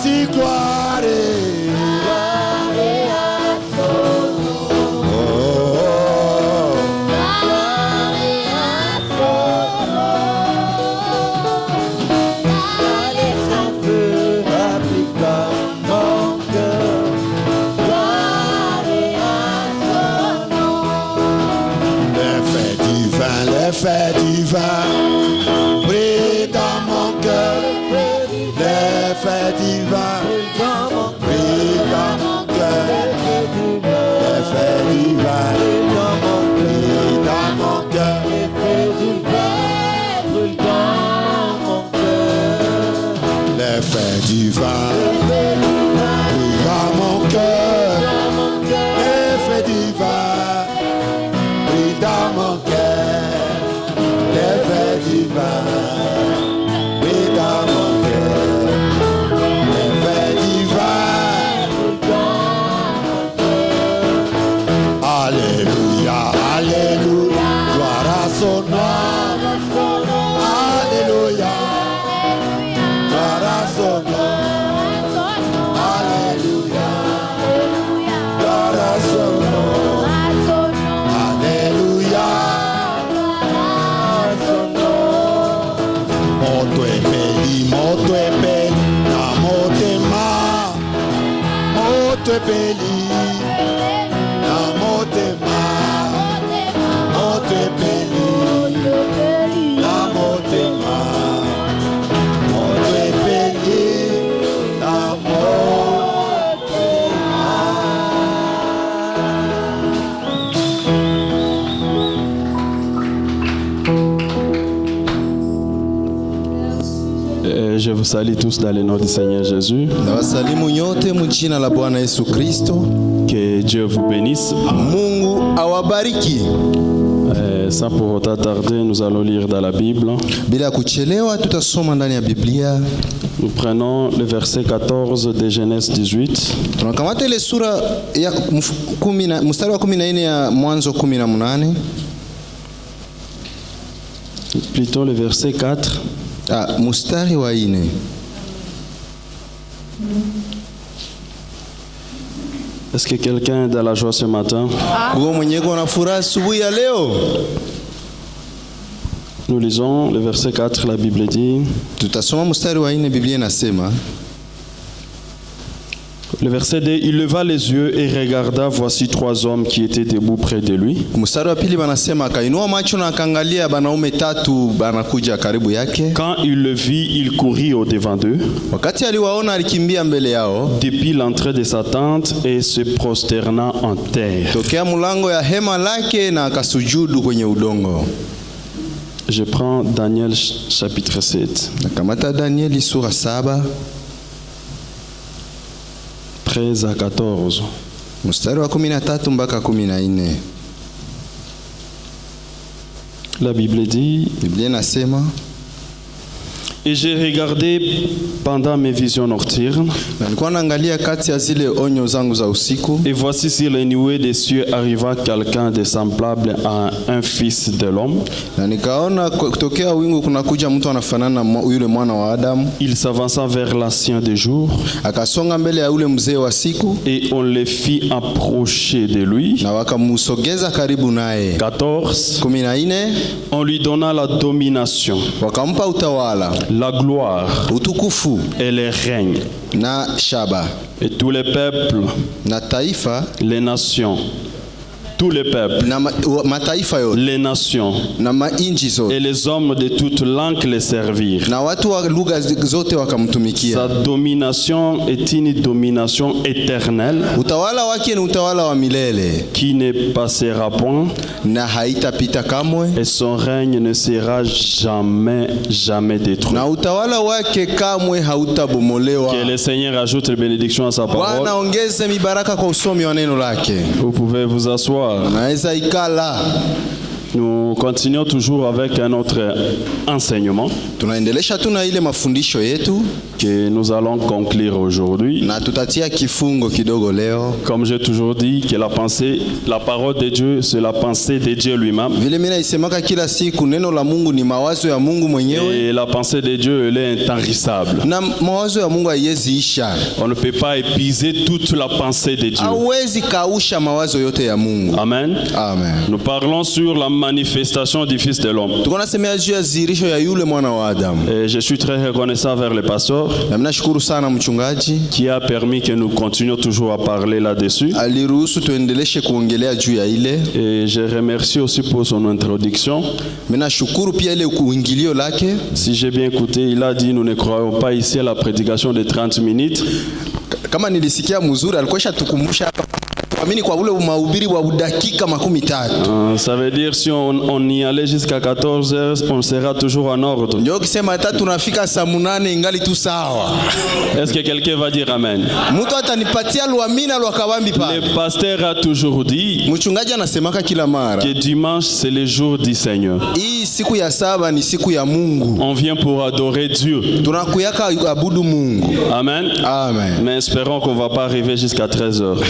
si gloire. L'effet divin brille dans mon cœur. L'effet divin brille dans mon cœur. L'effet divin brille dans mon cœur. L'effet divin brille dans mon cœur. L'effet divin brille dans mon cœur. L'effet divin, oui dans mon cœur. L'effet divin, alléluia, alléluia, gloire à son nom. Alléluia, gloire à son nom. Alléluia, gloire à son nom. Alléluia. Moto e belli, na motema. Moto e belli, na motema. Moto e belli, na motema. Moto e belli, na Je vous salue tous dans le nom du Seigneur Jésus. Nawasalimu nyote mjina la Bwana Yesu Kristo. Que Dieu vous bénisse. Mungu awabariki. Sans pour autant tarder, nous allons lire dans la Bible. Bila kuchelewa tutasoma ndani ya Biblia. Nous prenons le verset 14 de Genèse 18. Tunakamata ile sura ya mstari wa 14 ya Mwanzo 18. Plutôt le verset 4. Mstari wa 4. Est-ce que quelqu'un est dans la joie ce matin? Nous lisons le verset 4, la Bible dit. Le verset 2, il leva les yeux et regarda, voici 3 hommes qui étaient debout près de lui. Quand il le vit, il courut au-devant d'eux, depuis l'entrée de sa tente, et se prosterna en terre. Je prends Daniel chapitre 7. 13 à 14. La Bible dit. Et j'ai regardé pendant mes visions nocturnes. Et voici sur les nuées des cieux arriva quelqu'un de semblable à un fils de l'homme. Il s'avança vers l'ancien des jours. Et on les fit approcher de lui. 14. On lui donna la domination, la gloire et le règne. Et tous les peuples, les nations, tous les peuples, les nations et les hommes de toutes langues les servirent. Sa domination est une domination éternelle qui ne passera point et son règne ne sera jamais détruit. Que le Seigneur ajoute les bénédictions à sa parole. Vous pouvez vous asseoir. Nous continuons toujours avec un autre enseignement Tunaendelesha tuna ile mafundisho yetu que nous allons conclure aujourd'hui. na tutatia kifungo kidogo leo. Comme j'ai toujours dit que la parole de Dieu, c'est la pensée de Dieu lui-même. Vile mimi naisemaka kila siku, neno la Mungu ni mawazo ya Mungu mwenyewe, Et la pensée de Dieu, elle est intarissable. na mawazo ya Mungu haiwezi isha. On ne peut pas épuiser toute la pensée de Dieu. Hawezi kausha mawazo yote ya Mungu. Amen. Amen. Nous parlons sur la manifestation du Fils de l'homme. Tuko nasemea juu ya zirisho ya yule mwana wa Adamu. Et je suis très reconnaissant vers le pasteur Na mimi nashukuru sana mchungaji qui a permis que nous continuions toujours à parler là-dessus. aliruhusu tuendeleshe kuongelea juu ya ile. Et je remercie aussi pour son introduction. Mimi nashukuru pia ile kuingilio lake. Si j'ai bien écouté, il a dit nous ne croyons pas ici à la prédication de 30 minutes. Kama nilisikia mzuri alikuwa tukumbusha hapa kuamini kwa ule mahubiri wa dakika 13. Ça veut dire si on y allait jusqu'à 14 heures, on sera toujours en ordre. Ndio ukisema hata tunafika saa 8 ingali tu sawa. Est-ce que quelqu'un va dire amen? Mtu atanipatia luamina lwa kawambi pale. Le pasteur a toujours dit Mchungaji anasemaka kila mara que dimanche c'est le jour du Seigneur. hii siku ya saba ni siku ya Mungu. On vient pour adorer Dieu. Tunakuyaka abudu Mungu. Amen. Amen. Mais espérons qu'on ne va pas arriver jusqu'à 13 heures.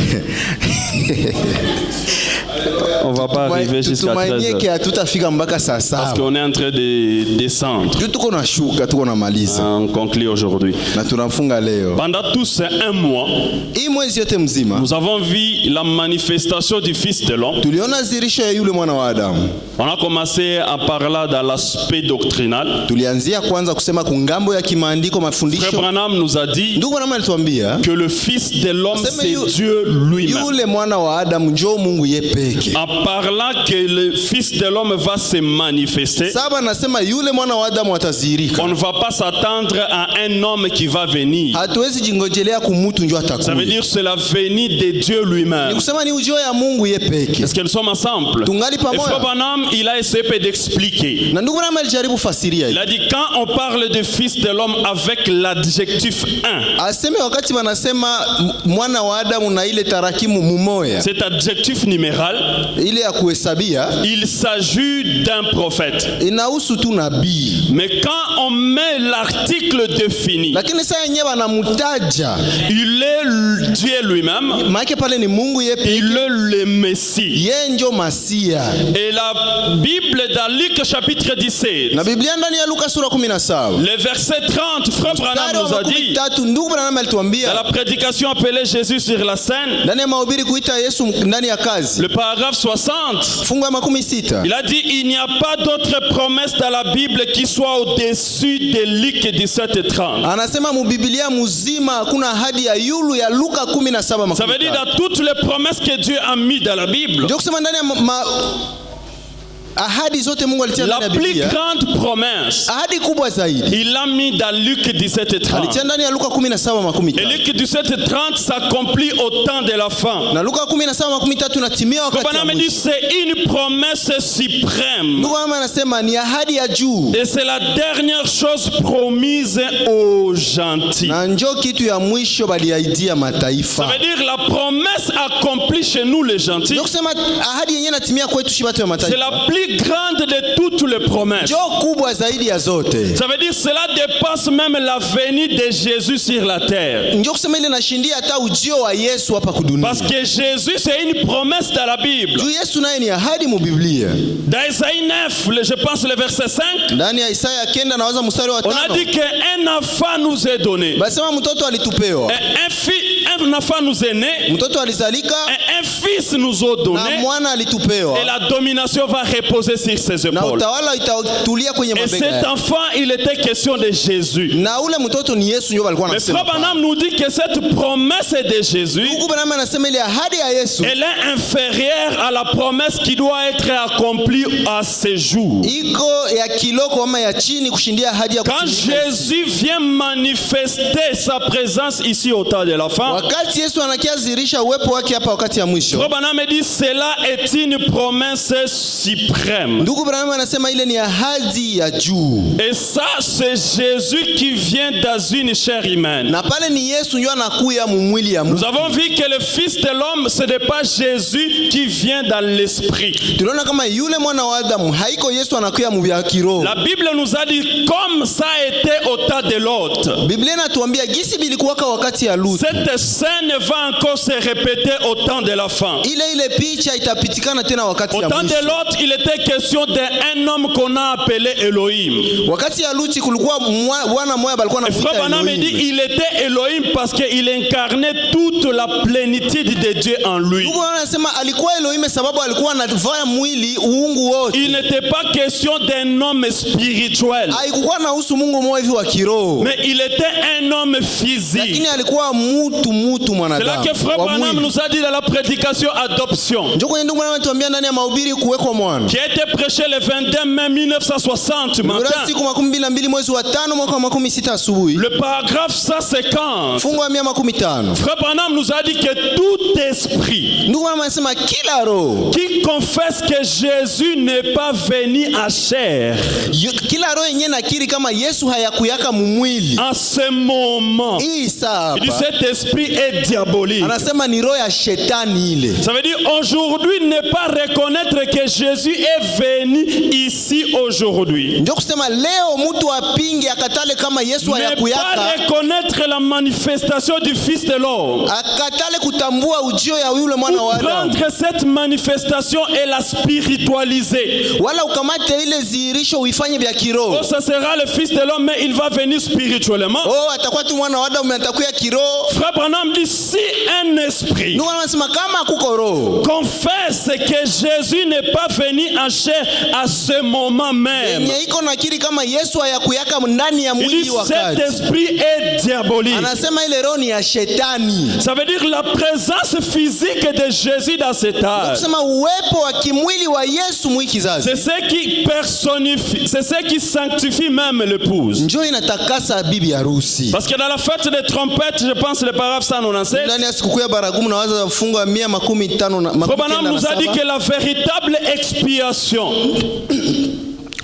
On va pas arriver jusqu'à 13 Tumainieke heures. hatutafika mpaka saa Parce saba. qu'on est en train de descendre. Juu tuko na shuka, tuko na maliza. On conclut aujourd'hui. Na tunafunga leo. Pendant tout ces un mois, Hii mwezi yote mzima nous avons vu la manifestation du Fils de l'homme. tuliona zirisho ya yule mwana wa Adamu. On a commencé à parler dans l'aspect doctrinal. Tulianzia kwanza kusema kungambo ya kimaandiko Frère mafundisho. Branham nous a dit Ndugu Branham alituambia que le Fils de l'homme, Asema c'est Dieu lui-même. yule mwana wa Adamu njoo Mungu ye peke. En parlant que le Fils de l'homme va se manifester, Saba nasema yule mwana wa Adamu atazihirika. on ne va pas s'attendre à un homme qui va venir. Hatuwezi jingojelea kumutu njoo Ça veut atakuja. dire que c'est la venue de Dieu Ni lui-même. kusema ni ujio ya Mungu ye peke. Est-ce que nous sommes ensemble? Tungali Et Frère pamoja. Branham, il a essayé d'expliquer. Na ndugu Branham alijaribu fasiria Il hii. a dit quand on parle de Fils de l'homme avec l'adjectif un, Aseme wakati wanasema mwana wa Adamu na ile tarakimu mumoya. cet adjectif numéral, Ile ya kuhesabia il s'agit d'un prophète. inahusu tu nabii. Mais quand on met l'article défini, Lakini saa yenyewe wanamutaja. il est Dieu lui-même, Maana pale ni Mungu ye peke. il est le Messie. Yeye ndio Masia. Et la Bible dans Luc chapitre 17, Na Biblia ndani ya Luka sura 17. le verset 30, Frère Branham nous a dit, Ndugu Branham dans alituambia la prédication appelée Jésus sur la scène, ndani ya mahubiri kuita Yesu ndani ya kazi. le paragraphe 60, Fungu ya 16. il a dit il n'y a pas d'autre promesse dans la Bible qui soit au-dessus de Luc 17 et 30. Anasema mu Biblia mzima hakuna ahadi ya yulu ya Luka 17. Ça veut dire dans toutes les promesses que Dieu a mis dans la Bible, Ndio kusema ndani ya ahadi zote Mungu alitia ndani la ya plus Biblia. grande promesse, Ahadi kubwa zaidi il l'a mis dans Luc 17 et 30. alitia ndani ya Luka 17. Et Luc 17 et 30 s'accomplit au temps de la fin. Na Luka 17:13 inatimia wakati wa Branham dit mwisho. c'est une promesse suprême. Ndugu mama anasema ni ahadi ya juu. Et c'est la dernière chose promise aux gentils. Na njoo kitu ya mwisho baliaidia Ça mataifa. veut dire la promesse accomplie chez nous les gentils. Ndio kusema ahadi yenyewe inatimia kwetu shi watu wa C'est mataifa. la plus grande de toutes les promesses. Njoo kubwa zaidi ya zote. Ça veut dire cela dépasse même la venue de Jésus sur la terre. Njoo kusema ile inashindia hata ujio wa Yesu hapa kudunia. Parce que Jésus c'est une promesse dans la Bible. Juu Yesu naye ni ahadi mu Biblia. Dans Isaïe 9, je pense le verset 5, Ndani ya Isaya 9 nawaza mstari wa on a 5. dit qu'un enfant nous est donné. Basema mtoto alitupewa. Un enfant nous est né. Mtoto alizalika Un fils nous est na donné. mwana alitupewa. Et la domination va reposer sur ses Na épaules. utawala itatulia kwenye Et mabega cet yake. enfant, il était question de Jésus. Na ule mtoto ni Yesu ndio walikuwa Mais wanasema. Frère Branham nous dit que cette promesse de Jésus, Mungu Branham anasema ile ahadi ya Yesu elle est inférieure à la promesse qui doit être accomplie à ce jour. iko ya kiloko ama ya chini kushindia ahadi ya Quand kutimilika. Jésus vient manifester sa présence ici au temps de la fin, Wakati Yesu anakiazirisha uwepo wake hapa wakati ya mwisho. Frère Branham dit cela est une promesse suprême. Ndugu Branham anasema ile ni ahadi ya juu. Et ça c'est Jésus qui vient dans une chair humaine. Na pale ni Yesu ndio anakuya mu mwili ya mtu. Nous avons vu que le fils de l'homme ce n'est pas Jésus qui vient dans l'esprit. Tunaona kama yule mwana wa Adamu haiko Yesu anakuya mu vya kiroho. La Bible nous a dit comme ça était au temps de Lot. Biblia inatuambia gisi bilikuwa wakati ya Lutu. Cette scène va encore se répéter au temps de la fin. Ile picha itapitikana tena wakati ya mwisho. Au temps de Lot, il était question d'un homme qu'on a appelé Elohim. Wakati ya Lutu kulikuwa bwana mmoja balikuwa anamuita Elohim. Frère Branham dit il était Elohim parce qu'il incarnait toute la plénitude de Dieu en lui. Mungu anasema alikuwa Elohim sababu alikuwa anavaa mwili uungu wote. Il n'était pas question d'un homme spirituel. Haikuwa nahusu Mungu mmoja hivi wa kiroho. Mais il était un homme physique. Lakini alikuwa mtu mwanadamu. C'est là que Frère Branham nous a dit dans la prédication adoption. Njoo kwenye ndugu Branham anatuambia ndani ya mahubiri kuwekwa mwana. Qui a été prêché le 22 mai 1960 matin. Siku 22 mwezi wa 5 mwaka wa 16 asubuhi. Le paragraphe 150. Fungu la 115. Frère Branham nous a dit que tout esprit ndugu Branham anasema kila roho qui confesse que Jésus n'est pas venu en chair. Kila roho yenyewe nakiri kama Yesu hayakuyaka mu mwili. En ce moment. Il dit cet esprit est diabolique. Anasema ni roho ya shetani ile. Ça veut dire aujourd'hui ne pas reconnaître que Jésus est venu ici aujourd'hui. Ndio kusema leo mtu apinge akatale kama Yesu hayakuyaka. Ne pas reconnaître la manifestation du Fils de l'homme. Akatale kutambua ujio ya yule mwana wa Adamu. Prendre cette manifestation et la spiritualiser. Wala ukamate ile zihirisho uifanye vya kiroho. Oh, ça sera le Fils de l'homme mais il va venir spirituellement. Oh, atakuwa tu mwana wa Adamu atakuya kiroho. Frère Branham dit si un esprit ndio anasema kama kuko roho confesse que Jésus n'est pas venu en chair à ce moment même. Yenye iko nakiri kama Yesu hayakuyaka ndani ya mwili wakati. Cet esprit est diabolique. Anasema ile roho ni ya shetani. Ça veut dire la présence physique de Jésus dans cet âge. Anasema uwepo wa kimwili wa Yesu mwiki kizazi. C'est ce qui personnifie, c'est ce qui sanctifie même l'épouse. Njoo inatakasa bibi harusi. Parce que dans la fête des trompettes, je pense le paragraphe 197. Ndani ya sikukuu ya baragumu nawaza fungu 115 na Branham nous a dit que la véritable expiation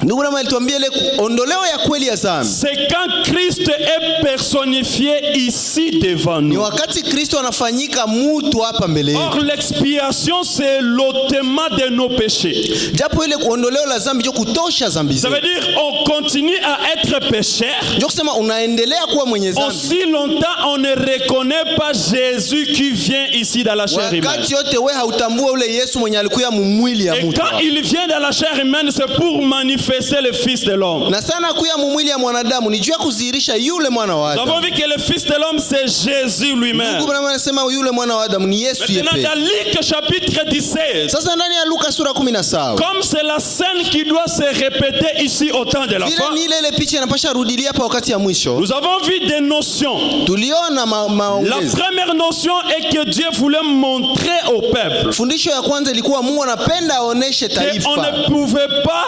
ndugu Branham alituambia ile ondoleo ya kweli ya dhambi. C'est quand Christ est personnifié ici devant nous. Ni wakati Kristo anafanyika mtu hapa mbele yetu. Or l'expiation c'est l'ôtement de nos péchés. Japo ile ondoleo la dhambi ndio kutosha dhambi zetu. Ça veut dire on continue à être pécheur. Ndio kusema unaendelea kuwa mwenye dhambi. Aussi longtemps on ne reconnaît pas Jésus qui vient ici dans la chair humaine. Wakati yote wewe hautambua ule Yesu mwenye alikuja mwili ya mtu. Et quand il vient dans la chair humaine c'est pour manifester le Fils de l'homme. Na sana kuya mwili ya mwanadamu ni juu ya kudhihirisha yule mwana wa Adamu. Nous avons vu que le Fils de l'homme c'est Jésus lui-même. Mungu Bwana anasema yule mwana wa Adamu ni Yesu yeye. Maintenant dans Luc chapitre 17. Sasa ndani ya Luka sura 17. Comme c'est la scène qui doit se répéter ici au temps de la fin. Vile ile picha inapasha rudilia hapa wakati ya mwisho. Nous avons vu des notions. Tuliona maongezi. La première notion est que Dieu voulait montrer au peuple. Fundisho ya kwanza ilikuwa Mungu anapenda aoneshe taifa. On ne pouvait pas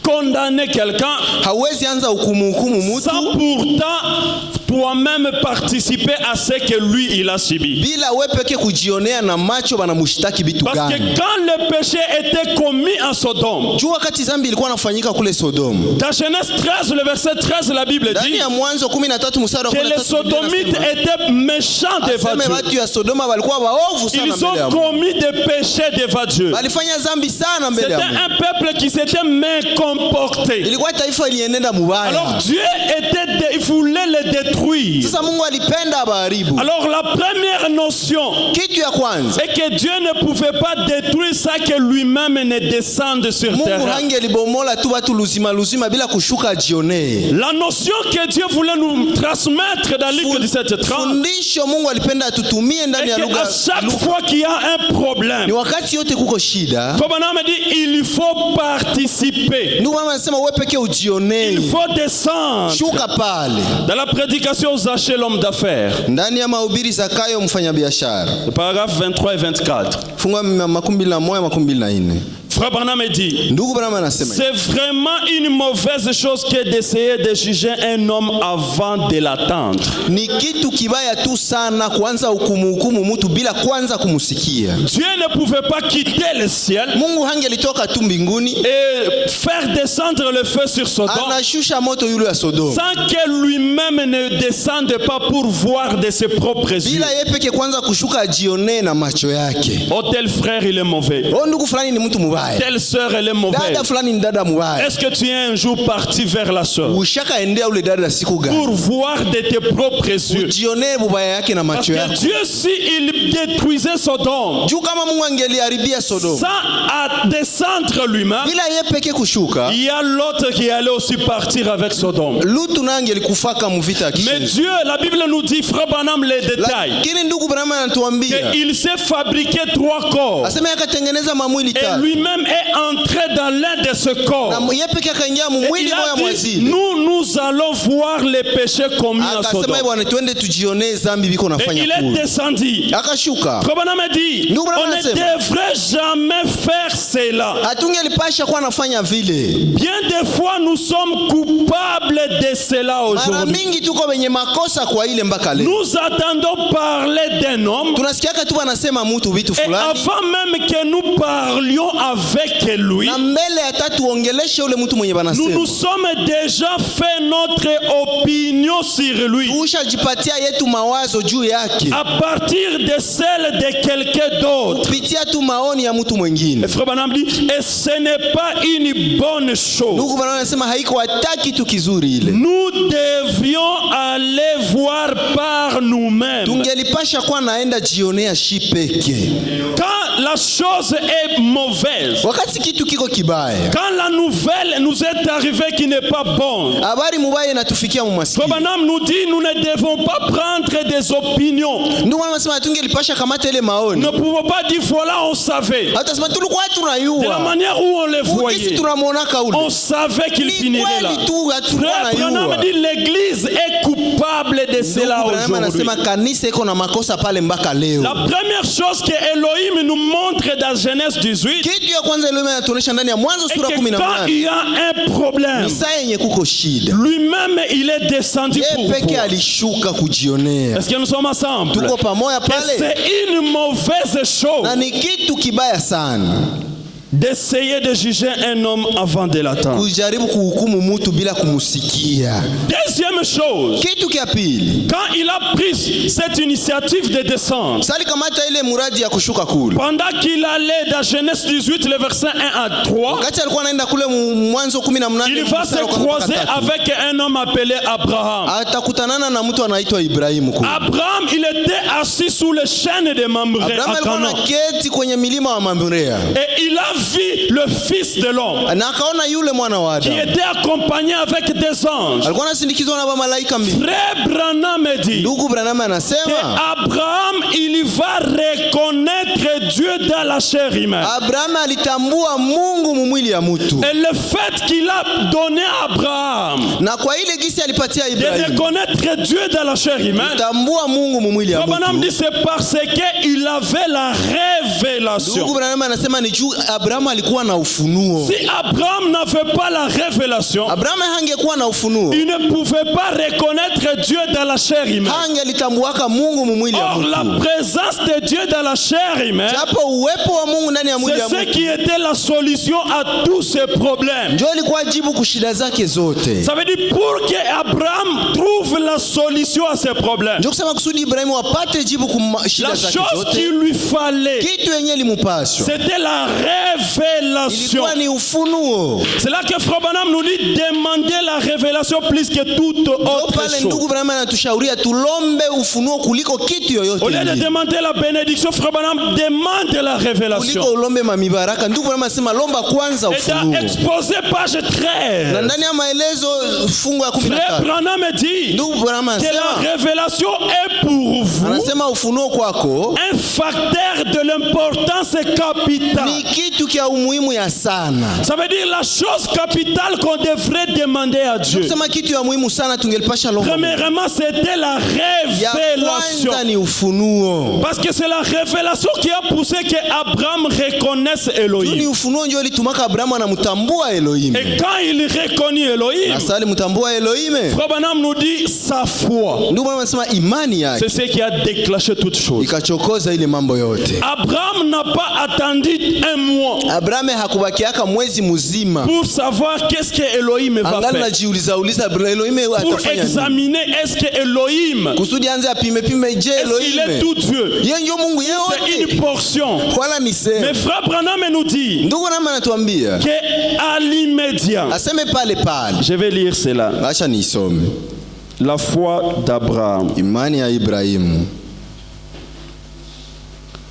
condamner quelqu'un hawezi anza hukumu mtu sans pourtant toi-même participer à ce que lui il a subi. Bila wewe peke kujionea na macho banamshtaki vitu gani? Parce que quand le péché était commis en Sodome. Jua wakati dhambi ilikuwa inafanyika kule Sodome. Dans Genèse 13 le verset 13 la Bible dit. Ndani ya Mwanzo 13 mstari wa 13. Que les sodomites étaient méchants devant Dieu. Watu ya Sodoma walikuwa waovu sana mbele ya Mungu. Ils ont commis des péchés devant Dieu. Walifanya dhambi sana mbele ya Mungu. C'était un peuple qui s'était mal comporté. Ilikuwa taifa ilienenda mubaya. Alors Dieu il voulait les détruire. Sasa Mungu alipenda abaharibu. Alors la première notion kitu ya kwanza est que Dieu ne pouvait pas détruire ça que lui-même ne descende sur terre. Mungu hangelibomola tu watu luzima bila kushuka jione. La notion que Dieu voulait nous transmettre dans Luc 17:30. Fundisho Mungu alipenda atutumie ndani ya lugha. À chaque fois qu'il y a un problème. Ni wakati yote kuko shida. Bwana dit il faut participer. Ndio mama anasema wewe pekee ujione. Il faut descendre. Shuka pale. Dans la prédication Zaché l'homme d'affaires. Ndani ya mahubiri Zakayo mfanyabiashara. Le paragraphe 23 et 24. Fungu 21 24. Frère Branham dit, Ndugu Branham anasema, c'est vraiment une mauvaise chose que d'essayer de juger un homme avant de l'attendre. ni kitu kibaya tu sana kuanza hukumu mtu bila kwanza kumusikia. Dieu ne pouvait pas quitter le ciel, Mungu hangelitoka tu mbinguni et faire descendre le feu sur Sodome anashusha moto yule ya Sodoma sans que lui-même ne descende pas pour voir de ses propres yeux. bila yeye peke kwanza kushuka ajione na macho yake. Oh, tel frère il est mauvais, Oh, ndugu fulani ni mtu mubaya, telle sœur elle est mauvaise. dada fulani ni dada mubaya. Est-ce que tu es un jour parti vers la sœur Ushaka endea ule dada siku gani pour voir de tes propres yeux? ujione bubaya yake na Parce macho que yako. Dieu, si il détruisait Sodome Juu kama Mungu angeliharibia Sodoma sans à descendre lui-même, bila yeye peke kushuka, il y a l'autre qui allait aussi partir avec Sodome. Lutu na angelikufaka muvita ya Mais kishenzi. Dieu, la Bible nous dit, frère Branham, les détails, Lakini ndugu Branham anatuambia qu'il s'est fabriqué 3 corps asema akatengeneza mamwili et tatu lui-même est entré dans l'un de ce corps. na yeye peke akaingia Et mumwili il moya a dit, mwazile. nous allons voir les péchés commis à Akasema Sodome. bwana twende tujione zambi biko Et nafanya il est kule. descendu. Akashuka. Frère Branham a dit, Nous, Branham on ne anasema, devrait jamais faire cela. Hatungelipasha kuwa nafanya vile. Bien des fois, nous sommes coupables de cela Mara aujourd'hui. mingi tuko wenye makosa kwa ile mpaka leo. Nous attendons parler d'un homme Tunasikiaka tu wanasema mtu vitu et fulani avant même que nous parlions avec lui, na mbele hata tuongeleshe ule mtu mwenye nous banasema. nous sommes déjà fait notre opinion sur lui Ushajipatia yetu mawazo juu yake. à partir de celle de quelqu'un d'autre. Kupitia tu maoni ya mtu mwingine. Et Frère Branham dit, et ce n'est pas une bonne chose. Ndugu bwana anasema haiko hata kitu kizuri ile. Nous devions aller voir par nous-mêmes. Tungelipasha kuwa naenda jionea shi peke. Quand la chose est mauvaise, Wakati kitu kiko kibaya, quand la nouvelle nous est arrivée qui n'est pas bonne, habari mubaya inatufikia mu masikio. Frère Branham nous dit, nous ne devons pas prendre des opinions. Ndugu bwana anasema tungelipasha kamata ile Nous maoni. ne pouvons pas dire, voilà, on savait. Hata sema tulikuwa De la tunayua. manière où on les Ukisi voyait, tunamuonaka ule. on savait qu'il Ni finirait là. kweli tu hatukuwa Frère Branham nayua. dit, l'église est coupable de cela Ndugu Branham aujourd'hui. anasema kanisa iko na makosa pale mpaka leo. La première chose que Elohim nous montre dans Genèse 18, Kitu ya kwanza ile anatuonyesha ndani ya Mwanzo et sura que quand 18. il y a un problème, Ni saa yenye kuko shida. lui-même il est descendu pour Yeye peke voir. alishuka kujionea. Est-ce que nous sommes ensemble? Tuko pamoja Et pale. c'est une mauvaise chose Na ni kitu kibaya sana d'essayer de juger un homme avant de l'attendre. kujaribu kuhukumu mtu bila kumusikia. Deuxième chose, Kitu kia pili, quand il a pris cette initiative de descendre, sali kamata ile muradi ya kushuka kule. pendant qu'il allait dans Genèse 18, le verset 1 à 3, Wakati alikuwa anaenda kule Mwanzo 18, il va se croiser avec un homme appelé Abraham. atakutanana na mtu anaitwa Ibrahimu kule. Abraham, il était assis sous le chêne de Mamré Abraham à alikuwa Canaan. anaketi kwenye milima wa Mamrea. Et il a vu le fils de l'homme Na akaona yule mwana wa qui Adamu. était accompagné avec des anges. Alikuwa anasindikizwa na malaika mbili. Frère Branham dit Ndugu Branham que anasema Abraham, il va reconnaître Dieu dans la chair humaine. Abraham alitambua Mungu mumwili ya mtu. Et le fait qu'il a donné à Abraham Na kwa ile gisi alipatia de Ibrahimu reconnaître Dieu dans la chair humaine, tambua Mungu mumwili ya Abraham dit mtu. c'est parce qu'il avait la révélation. Ndugu Branham anasema ni juu Abraham alikuwa na ufunuo. Si Abraham n'avait pas la révélation, Abraham hangekuwa na ufunuo. il ne pouvait pas reconnaître Dieu dans la chair humaine. Hangelitambuaka Mungu mumwili ya Or, la mtu. présence de Dieu dans la chair humaine, Japo uwepo wa Mungu ndani ya mwili c'est ya ce mtu qui était la solution à tous ces problèmes. ndio ilikuwa jibu kushida zake zote. Ça veut dire pour que Abraham trouve la solution à ces problèmes, Ndio kusema kusudi Ibrahimu apate jibu kwa shida la zake chose zote. qu'il lui fallait, Kitu yenye limupaswa c'était la révélation. ilikuwa ni ufunuo. C'est là que Frère Branham nous dit demander la révélation plus que toute Ndio autre pale chose. ndugu Branham anatushauria tulombe ufunuo kuliko kitu yoyote Au lieu de ile. demander la bénédiction, Frère Branham demande la révélation. Kuliko ulombe mamibaraka. Ndugu Branham anasema lomba kwanza Et dans ufunuo. exposé page Na 13, ndani ya maelezo fungu ya 13. Frère Branham dit que la révélation est pour vous anasema ufunuo kwako un facteur de l'importance capitale. Ni kitu kia umuhimu ya sana. Ça veut dire la chose capitale qu'on devrait demander à Dieu. Kusema kitu ya muhimu sana tungelipasha lomba. Premièrement, c'était la révélation. Ni ufunuo. Parce que c'est la révélation qui a poussé que Abraham reconnaisse Elohim. Ni ufunuo ndio litumaka Abraham anamtambua Elohim. Et quand il reconnaît Elohim, asali mtambua Elohim. Frère Branham nous dit sa foi. Ndio anasema imani yake. C'est ce qui a déclenché toutes choses. Ikachokoza ile mambo yote. Abraham n'a pas attendu un mois. Abraham hakubakiaka mwezi mzima. Pour savoir qu'est-ce que Elohim va faire. Anajiuliza Elohim atafanya nini. Pour examiner est-ce que Elohim. Kusudi anze apime je Elohim. Il est tout Dieu. Yeye ndio Mungu yote. C'est une portion. Wala ni sema. Mais frère Branham nous dit. Ndugu Branham anatuambia. Que à l'immédiat. Aseme pale. Je vais lire cela. Acha nisome. La foi d'Abraham. Imani ya Ibrahimu.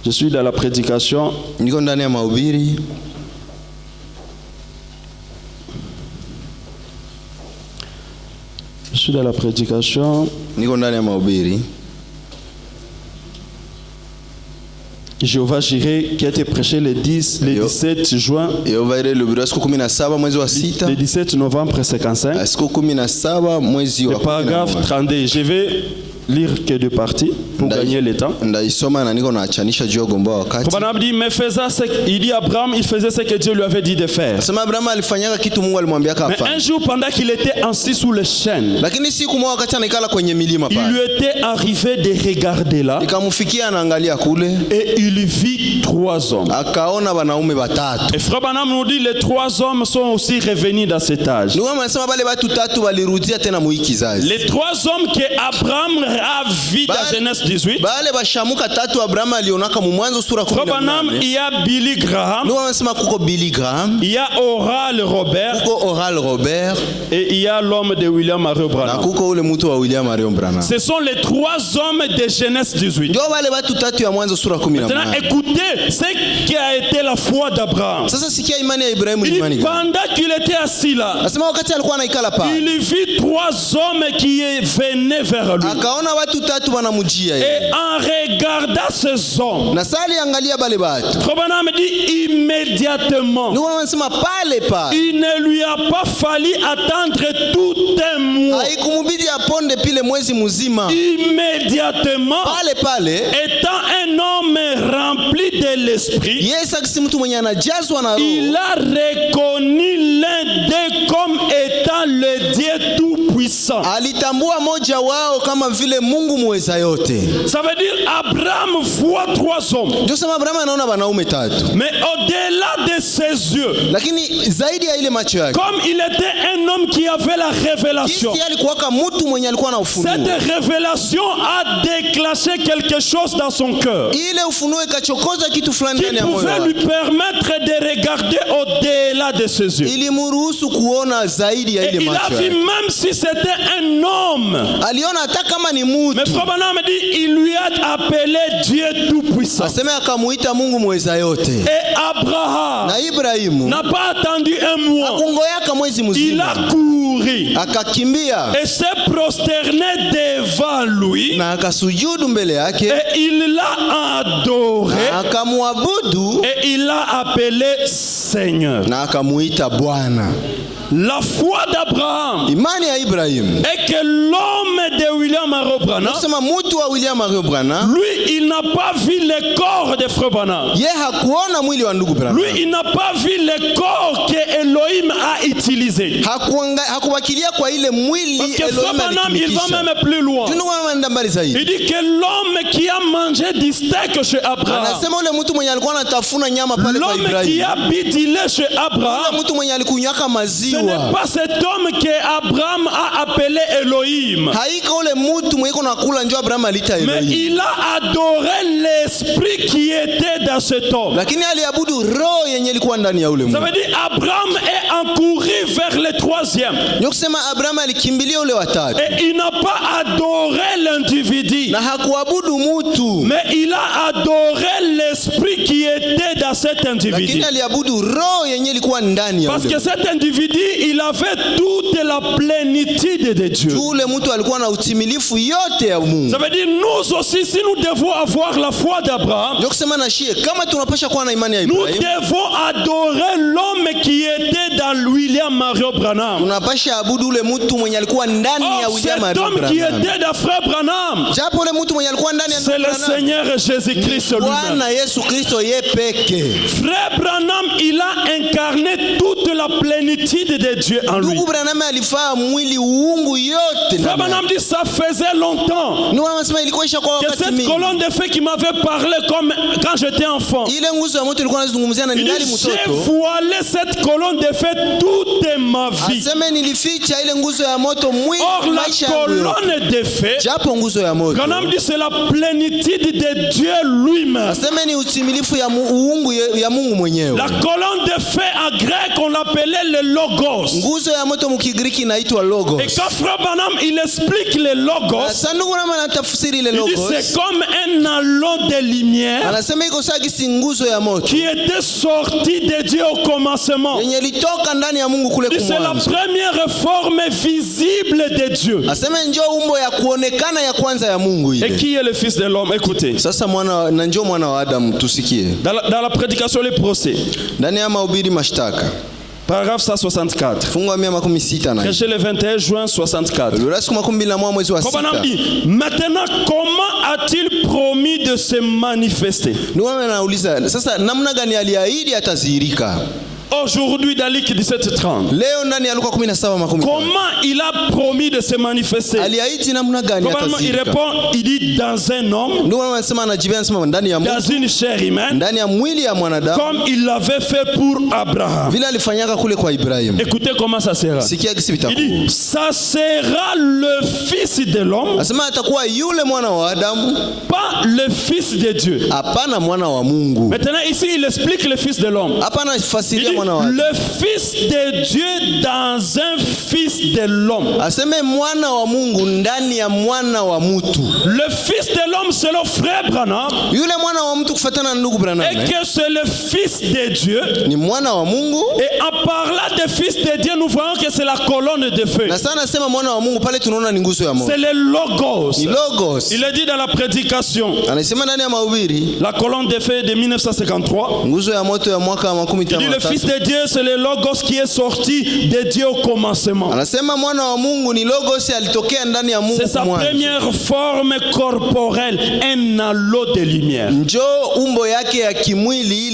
Je suis dans la prédication. Niko ndani ya mahubiri. Je suis dans la prédication. Niko ndani ya mahubiri. Jéhovah Jireh qui a été prêché le 17 juin. Le 17 novembre 55. Le paragraphe 32. Je vais lire que deux parties pour gagner le temps. Mais il dit Abraham, il faisait ce que Dieu lui avait dit de faire. Mais un jour, pendant qu'il était assis sous les chênes, il lui était arrivé de regarder là. Et il vit 3 hommes. Et Frère Branham nous dit les 3 hommes sont aussi revenus dans cet âge. Les 3 hommes que Abraham a vu dans Genèse 18. Frère Branham, il y a Billy Graham. Il y a Oral Robert. Et il y a l'homme de William Marion Branham. Ce sont les 3 hommes de Genèse 18. Maintenant, écoutez ce qui a été la foi d'Abraham. Pendant qu'il était assis là, il vit 3 hommes qui venaient vers lui. Et en regardant ces hommes, Frère Branham dit immédiatement, il ne lui a pas fallu attendre tout un mois. Immédiatement, étant un homme rempli de l'esprit, il a reconnu l'un d'eux comme étant le Dieu tout-puissant. Ça veut dire Abraham voit 3 hommes. Mais au-delà de ses yeux, comme il était un homme qui avait la révélation, cette révélation a déclenché quelque chose dans son cœur qui pouvait lui permettre de regarder au-delà de ses yeux. Et il a vu même si c'était un homme. Mais Frère Branham dit il lui a appelé Dieu tout-puissant. Et Abraham n'a pas attendu un mois. Il a couru et s'est prosterné devant lui. Et il l'a adoré. Et il l'a appelé Seigneur. La foi d'Abraham est que l'homme de William Marion Branham, lui, il n'a pas vu le corps de Frère Branham. Lui, il n'a pas vu le corps que Elohim a utilisé. Parce que Frère Branham, il va même plus loin. Il dit que l'homme qui a mangé du steak chez Abraham, l'homme qui a bidilé chez Abraham, ce n'est pas cet homme que Abraham a appelé Elohim. Mais il a adoré l'esprit qui était dans cet homme. Ça veut dire Abraham est encouru vers le 3e. Et il n'a pas adoré l'individu. Mais il a adoré l'esprit qui était dans cet individu. Parce que cet individu il avait toute la plénitude de Dieu. Yule mtu alikuwa na utimilifu yote ya Mungu. Ça veut dire nous aussi, si nous devons avoir la foi d'Abraham, Ndio kusema na shie kama tunapasha kuwa na imani ya nous Ibrahim, devons adorer l'homme qui était dans William Mario Branham. tunapasha abudu ule mtu mwenye alikuwa ndani ya Or, William cet Mario homme qui Branham. était dans frère Branham, Japo ule mtu mwenye alikuwa ndani ya c'est le Branham, Seigneur Jésus-Christ lui-même. Bwana Yesu Kristo yeye peke. Frère Branham, il a incarné toute la plénitude de Dieu en lui. Ndugu Branham alifaa mwili uungu yote Frère ndani. Branham dit ça faisait longtemps Ndio anasema ilikuwa ishakuwa que wakati cette mingi. colonne de feu qui m'avait parlé comme quand j'étais enfant. Ile nguzo ya moto ilikuwa inazungumzia na Il ningali dit, j'ai mtoto. voilé cette colonne de feu toute ma vie. Aseme nilificha ile nguzo ya moto mwili Or la maisha yangu yote. colonne de feu, Japo nguzo ya moto. Branham dit c'est la plénitude de Dieu lui-même. Aseme ni utimilifu ya uungu ya Mungu mwenyewe. La colonne de feu en grec on l'appelait le logos. Nguzo ya moto mkigiriki inaitwa logos. Et quand frère Branham il explique le logos, Sasa ndugu Branham anatafsiri ile il dit logos. c'est comme un halo de lumière Anasema iko sawa kisi nguzo ya moto qui était sorti de Dieu au commencement. yenye litoka ndani ya Mungu kule C'est la kumwanzo. première forme visible de Dieu. Aseme njoo umbo ya kuonekana ya kwanza ya Mungu Et ile. qui est le fils de l'homme? Écoutez, Sasa mwana na njoo mwana wa Adamu tusikie. dans la prédication, les procès, Ndani ya mahubiri mashtaka. paragraphe 164, Fungu la 116 na. prêché le 21 juin 64. Lula siku 21 mwezi wa Branham 6. dit, maintenant, comment a-t-il promis de se manifester? Ndio anauliza sasa namna gani aliahidi atazihirika? Aujourd'hui, dans Luc 17:30, Leo ndani ya Luka 17:10. comment il a promis de se manifester? Aliahidi namna gani Probablement, il atazihirika? répond, il dit dans un homme, Ndio anasema anajibia anasema ndani ya dans mtu, une chair humaine, ndani ya mwili ya mwanadamu comme il l'avait fait pour Abraham. vile alifanyaka kule kwa Ibrahim. Écoutez comment ça sera. Sikia kisi Il vitakuwa. dit, ça sera le fils de l'homme, Anasema atakuwa yule mwana wa Adamu, pas le fils de Dieu. hapana mwana wa Mungu. Maintenant, ici, il explique le fils de l'homme. Hapana Il fasiria dit, mwana wa Adamu. le fils de Dieu dans un fils de l'homme. Aseme mwana wa Mungu ndani ya mwana wa mtu. Le fils de l'homme, c'est le frère Branham, Yule mwana wa mtu kufuatana na ndugu Branham. et que c'est le fils de Dieu. Ni mwana wa Mungu. Et en parlant de fils de Dieu, nous voyons que c'est la colonne de feu. Na sana nasema mwana wa Mungu pale tunaona ni nguzo ya moto. C'est le logos. Ni logos. Il est dit dans la prédication, Anasema ndani ya mahubiri la colonne de feu de 1953. nguzo ya moto ya mwaka wa Il dit le fils 15. de Dieu, c'est le logos qui est sorti de Dieu au commencement. Anasema mwana wa Mungu ni logos alitokea ndani ya Mungu C'est sa mwanzo. première forme corporelle, un halo de lumière. Njoo umbo yake ya kimwili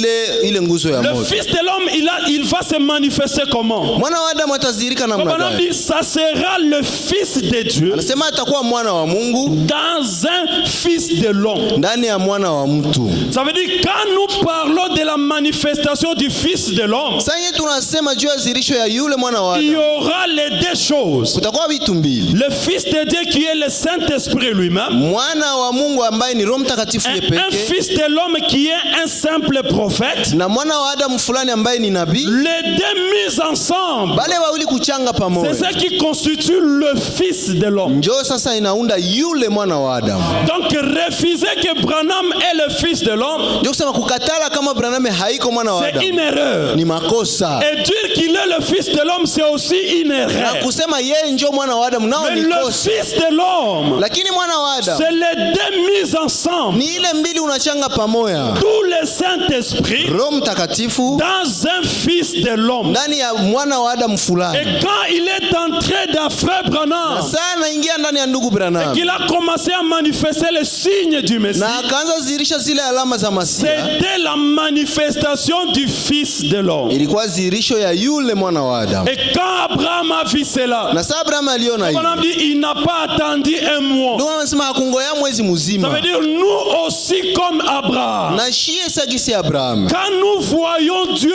ile nguzo ya Le moto. fils de l'homme, il va se manifester comment? Mwana wa Adamu atazihirika namna Comme on a gani? dit, ça sera le fils de Dieu Anasema atakuwa mwana wa Mungu dans un fils de l'homme. ndani ya mwana wa mtu. Ça veut dire quand nous parlons de la manifestation du fils de l'homme, Sasa yetu tunasema juu ya zirisho ya yule mwana wa il y Adamu. aura les deux choses. Kutakuwa vitu mbili. Le fils de Dieu qui est le Saint-Esprit lui-même, Mwana wa Mungu ambaye ni Roho Mtakatifu un pekee fils de l'homme qui est un simple prophète. na mwana wa Adamu fulani ambaye ni nabii. Les deux mis ensemble, Bale wawili kuchanga c'est pamoja. ce qui constitue le fils de l'homme. Njoo sasa inaunda yule mwana wa Adamu. Donc refuser que Branham est le fils de l'homme, Njoo kusema kukatala kama Branham haiko mwana wa c'est Adamu une erreur. ni makosa. Et dire qu'il est le fils de l'homme, c'est aussi une Na erreur. kusema yeye njoo mwana wa Adamu nao Mais ni le kosa. fils de l'homme, Lakini mwana wa Adamu c'est les deux mis ensemble. ni ile mbili unachanga pamoja. Tout le Saint-Esprit Roho Mtakatifu dans un fils de l'homme. ndani ya mwana wa Adamu Et fulani. quand il est entré dans frère Branham, Sana ingia ndani ya ndugu Branham. qu'il a commencé à manifester les signes du Messie, Na akaanza zihirisha zile alama za Masia. c'était la manifestation du fils de l'homme. Ilikuwa zihirisho ya yule mwana wa Adamu. Et quand Abraham a vu cela, Na sasa Abraham aliona hiyo. on a dit il n'a pas attendu un mois. Ndio anasema hakungoya mwezi Ça mzima. veut dire nous aussi comme Abraham. Na shie sagisi Abraham. Quand nous voyons Dieu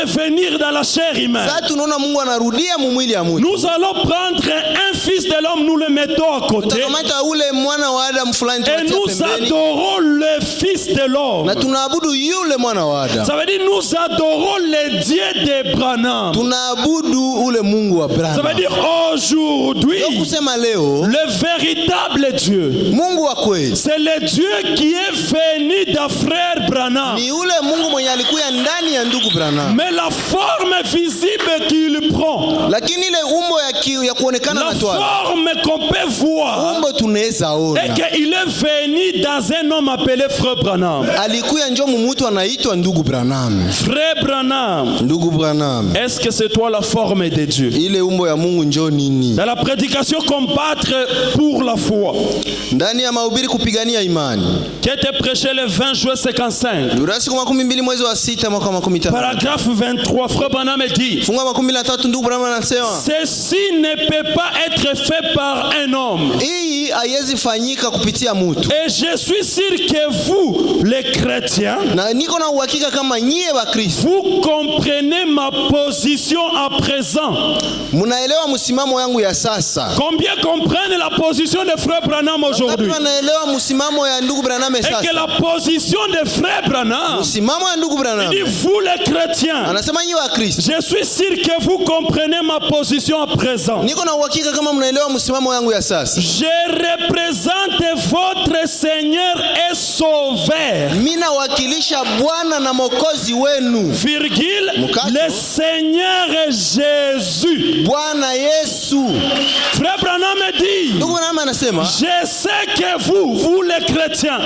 revenir dans la chair humaine, Sasa tunaona Mungu anarudia mumwili ya mtu. nous allons prendre un fils de l'homme, nous le mettons à côté Tutakamata ule mwana wa Adamu fulani et tunatia nous pembeni. adorons le fils de l'homme. Na tunaabudu yule mwana wa Adamu. Ça veut dire nous adorons le le Dieu de Branham. tunaabudu ule Mungu wa Ça veut Branham. dire aujourd'hui, Ndio kusema leo le véritable Dieu, Mungu wa kweli c'est le Dieu qui est venu d'un frère Branham. ni ule Mungu mwenye alikuya ndani ya ndugu Branham, Mais la forme visible qu'il prend, lakini ile umbo ya kuonekana la na twala, forme qu'on peut voir, umbo tunaweza et ona, qu'il est venu dans un homme appelé Frère Branham. alikuya njo mumutu anaitwa ndugu Branham. Frère Branham, Ndugu Branham, est-ce que c'est toi la forme de Dieu? ile umbo ya Mungu njo nini? Dans la prédication combattre pour la foi, Ndani ya mahubiri kupigania imani, qui a été prêché le 20 juin 55, Luka siku 12 mwezi wa 6 mwaka 15. paragraphe 23, Frère Branham dit: Fungu la 13 ndugu Branham anasema ceci ne peut pas être fait par un homme. hii haiwezi fanyika kupitia mtu, Et je suis sûr que vous, les chrétiens, na niko na uhakika kama nyie wa Kristo vous comprenez ma position à présent. mnaelewa msimamo yangu ya sasa. Combien comprennent la position de Frère Branham aujourd'hui? Ngapi wanaelewa msimamo ya ndugu Branham Et que sasa? la position de Frère Branham, Msimamo ya ndugu Branham il dit vous les chrétiens, anasema nyie wa Kristo, je suis sûr que vous comprenez ma position à présent. niko na uhakika kama mnaelewa msimamo yangu ya sasa. Je représente votre Seigneur et Sauveur, Mimi nawakilisha Bwana na Mwokozi wenu, virgule, Mukato. le Seigneur Jésus. Bwana Yesu. Frère Branham dit: Ndugu Branham anasema je sais que vous les chrétiens,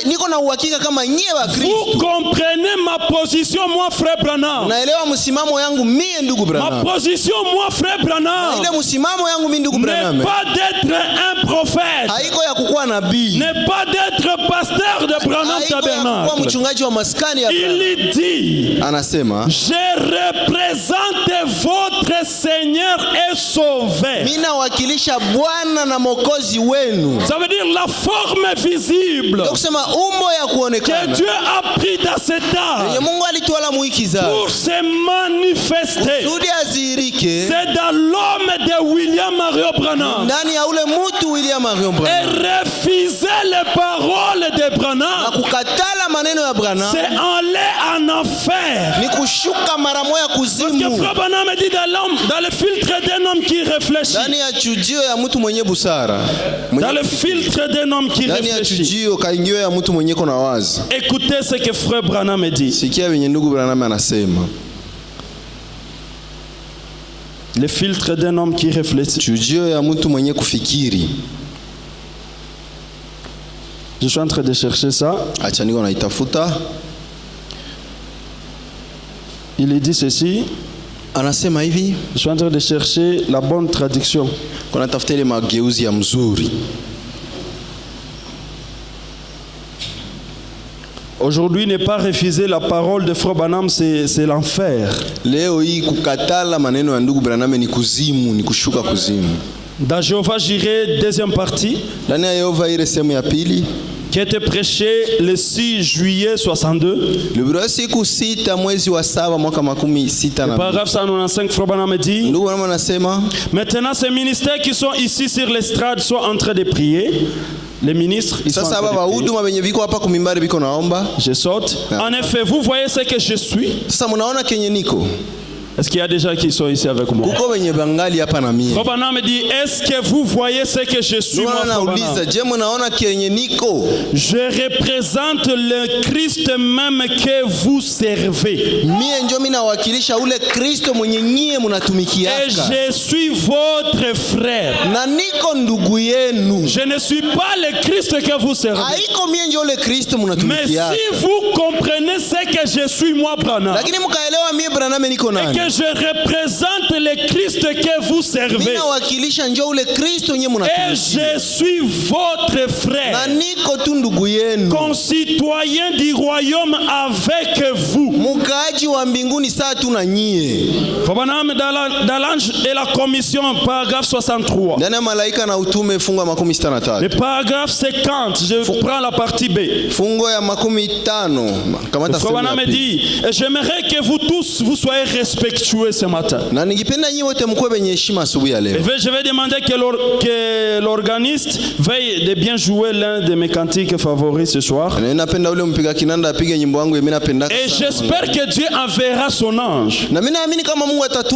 niko na uhakika kama nyie wa vous Kristo comprenez ma position, moi, Frère Branham. naelewa msimamo yangu mie ndugu Ma Branham. position, moi, Frère Branham, Ile msimamo yangu mimi ndugu Branham n'est pas d'être un prophète, haiko ya kukuwa nabii, n'est pas d'être pasteur de Branham haiko ya kukuwa Tabernacle. mchungaji wa maskani ya Branham. Il dit: Anasema je représente votre Seigneur et Sauveur. mimi nawakilisha Bwana na Mwokozi wenu. Ça veut dire la forme visible Ndio kusema umbo ya que kuonekana Dieu a pris dans cet yenye âge Mungu alitwala muikiza pour se manifester. kusudi azihirike C'est dans l'homme de William Mario Branham. ndani ya ule mtu William Marion Et Branham, refuser les paroles de na Branham, kukatala maneno ya Branham c'est aller en enfer. ni kushuka mara moja Parce que kuzimu, Frère Branham dit dans le filtre d'un homme qui réfléchit. ndani ya chujio ya mtu mwenye busara, Dans le filtre d'un homme qui ndani ya réfléchit. chujio kaingio ya mtu mwenye kona wazi. Écoutez ce que Frère Branham dit. Sikia venye ndugu Branham anasema, Le filtre d'un homme qui réfléchit. chujio ya mtu mwenye kufikiri. Je suis en train de chercher ça. Acha niko naitafuta. Il dit ceci. Anasema hivi, Je suis en train de chercher la bonne traduction. kuna tafuta ile mageuzi ya mzuri. Aujourd'hui, ne pas refuser la parole de Frère Branham, c'est l'enfer. Leo hii kukatala maneno ya ndugu Branham ni kuzimu, ni kushuka kuzimu. Dans Jéhovah Jireh, deuxième partie, Ndani ya Yehova ile sehemu ya pili, qui a été prêché le 6 juillet 62, Lubiro siku 6 mwezi wa 7 mwaka 62. paragraphe 195, Frère Branham dit: Ndugu Branham anasema maintenant, ces ministères qui sont ici sur l'estrade sont en train de prier. Les ministres, ils sont en sasa train baba de prier. huduma wenye biko hapa kumimbari biko naomba. Je saute. En effet, vous voyez ce que je suis. Sasa mnaona kenye niko. Est-ce qu'il y a des gens qui sont ici avec moi? Kuko wenye bangali hapa na mie. Frère Branham dit: est-ce que vous voyez ce que je suis, moi, Ndio Frère nauliza, Branham? je mnaona kenye niko? Je représente le Christ même que vous servez. Mie ndio mimi nawakilisha ule Kristo mwenye nyie Et mnatumikiaka. je suis votre frère. Na niko ndugu yenu. Je ne suis pas le Christ que vous servez. Haiko mie ndio ule Kristo Mais mnatumikiaka. si vous comprenez ce que je suis, moi, Branham, Lakini mkaelewa mie Branham niko et nani? que je représente le Christ que vous Mimi servez, nawakilisha ndio ule Kristo nyie et mnatumikia. je suis votre Na frère, niko tu ndugu yenu. concitoyen du royaume avec vous. Mukaaji wa mbinguni saa tu na nyie. Frère Branham, dans l'ange et la commission, paragraphe 63. Ndani ya malaika malaika na utume fungo ya 63. Le paragraphe 50, je prends la partie B. Fungo ya 50 kamata Frère Branham me dit, et j'aimerais que vous tous vous soyez respectueux ce matin. Na ningipenda nyinyi wote mkuwe benye heshima asubuhi ya leo. Je vais demander que l'organiste veille de bien jouer l'un de mes cantiques favoris ce soir. Napenda ule mpiga kinanda apige nyimbo yangu mimi napenda. Et j'espère que Dieu enverra son ange. Na mimi naamini kama Mungu atatuma